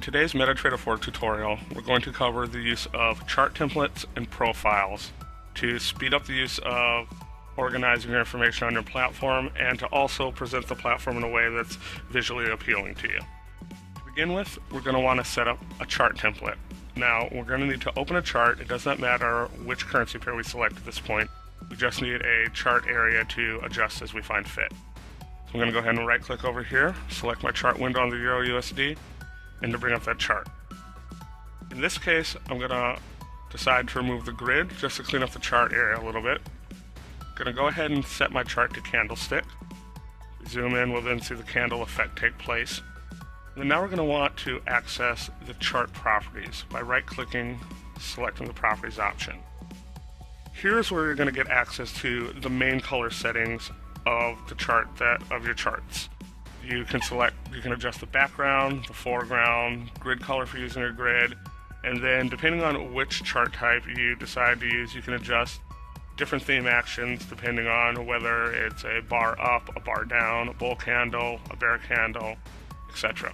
today's MetaTrader 4 tutorial, we're going to cover the use of chart templates and profiles to speed up the use of organizing your information on your platform and to also present the platform in a way that's visually appealing to you. To begin with, we're going to want to set up a chart template. Now, we're going to need to open a chart. It does not matter which currency pair we select at this point. We just need a chart area to adjust as we find fit. So I'm going to go ahead and right-click over here, select my chart window on the Euro USD, and to bring up that chart. In this case, I'm going to decide to remove the grid just to clean up the chart area a little bit. I'm going to go ahead and set my chart to candlestick. Zoom in, we'll then see the candle effect take place. And now we're going to want to access the chart properties by right-clicking, selecting the properties option. Here's where you're going to get access to the main color settings of the chart of your charts. You can adjust the background, the foreground, grid color for using your grid, and then depending on which chart type you decide to use, you can adjust different theme actions depending on whether it's a bar up, a bar down, a bull candle, a bear candle, etc.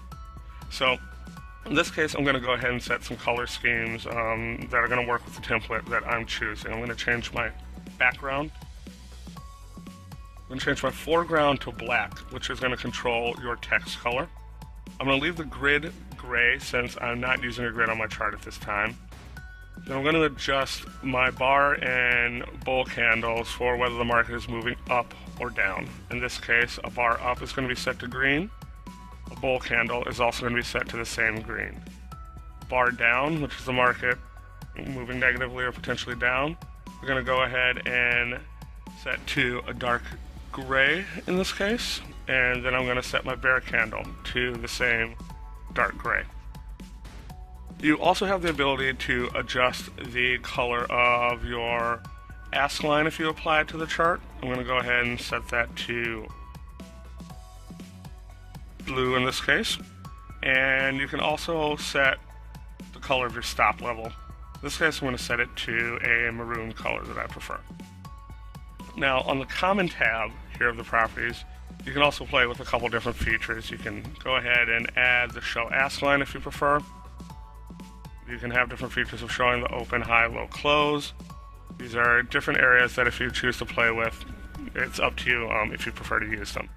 So in this case, I'm going to go ahead and set some color schemes that are going to work with the template that I'm choosing. I'm going to change my background. I'm going to change my foreground to black, which is going to control your text color. I'm going to leave the grid gray since I'm not using a grid on my chart at this time. Then I'm going to adjust my bar and bull candles for whether the market is moving up or down. In this case, a bar up is going to be set to green. A bull candle is also going to be set to the same green. Bar down, which is the market moving negatively or potentially down, we're going to go ahead and set to a dark gray in this case, and then I'm going to set my bear candle to the same dark gray. You also have the ability to adjust the color of your ask line if you apply it to the chart. I'm going to go ahead and set that to blue in this case, and you can also set the color of your stop level. In this case, I'm going to set it to a maroon color that I prefer. Now, on the common tab here of the properties, you can also play with a couple different features. You can go ahead and add the show ask line if you prefer. You can have different features of showing the open, high, low, close. These are different areas that if you choose to play with, it's up to you if you prefer to use them.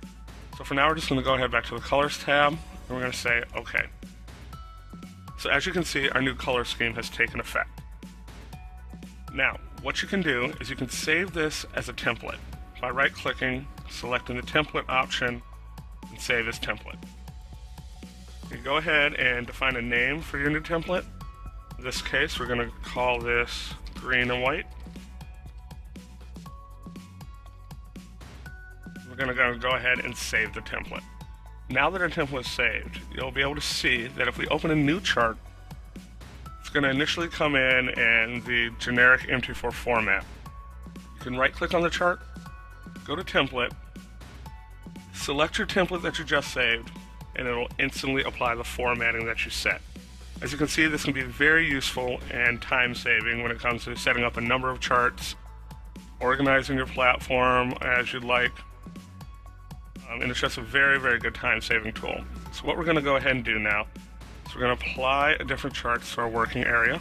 So for now, we're just going to go ahead back to the colors tab, and we're going to say OK. So as you can see, our new color scheme has taken effect. Now, what you can do is you can save this as a template by right-clicking, selecting the template option, and save as template. You go ahead and define a name for your new template. In this case, we're going to call this green and white. We're going to go ahead and save the template. Now that our template is saved, you'll be able to see that if we open a new chart, it's going to initially come in the generic MT4 format. You can right-click on the chart, go to Template, select your template that you just saved, and it'll instantly apply the formatting that you set. As you can see, this can be very useful and time-saving when it comes to setting up a number of charts, organizing your platform as you'd like, and it's just a very, very good time-saving tool. So what we're going to go ahead and do now is we're going to apply a different charts to our working area.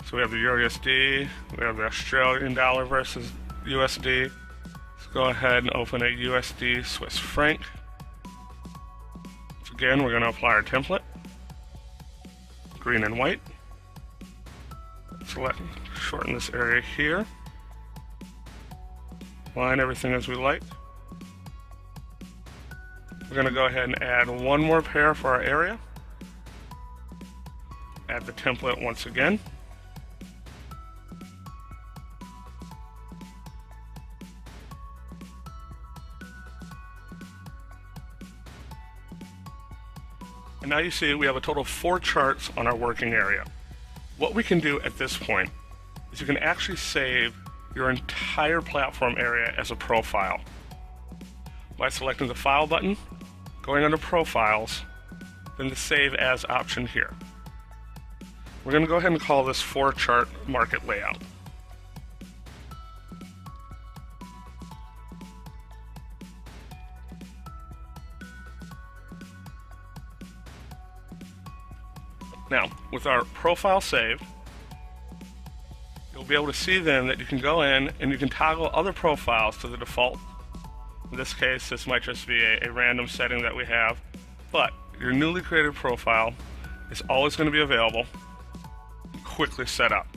So we have the Euro USD, we have the Australian dollar versus USD. Let's go ahead and open a USD Swiss franc. So again, we're going to apply our template, green and white. Select, shorten this area here. Line everything as we like. We're going to go ahead and add one more pair for our area. Add the template once again. And now you see we have a total of 4 charts on our working area. What we can do at this point is you can actually save your entire platform area as a profile by selecting the File button, going under Profiles, then the Save As option here. We're going to go ahead and call this 4-chart market layout. Now, with our profile saved, you'll be able to see then that you can go in and you can toggle other profiles to the default. In this case, this might just be a random setting that we have, but your newly created profile is always going to be available, quickly set up.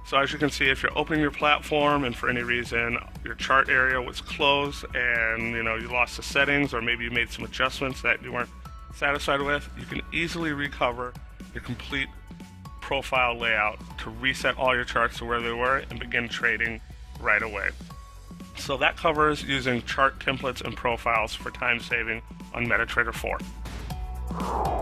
So as you can see, if you're opening your platform and for any reason your chart area was closed and you lost the settings, or maybe you made some adjustments that you weren't satisfied with, you can easily recover your complete profile layout to reset all your charts to where they were and begin trading right away. So that covers using chart templates and profiles for time saving on MetaTrader 4.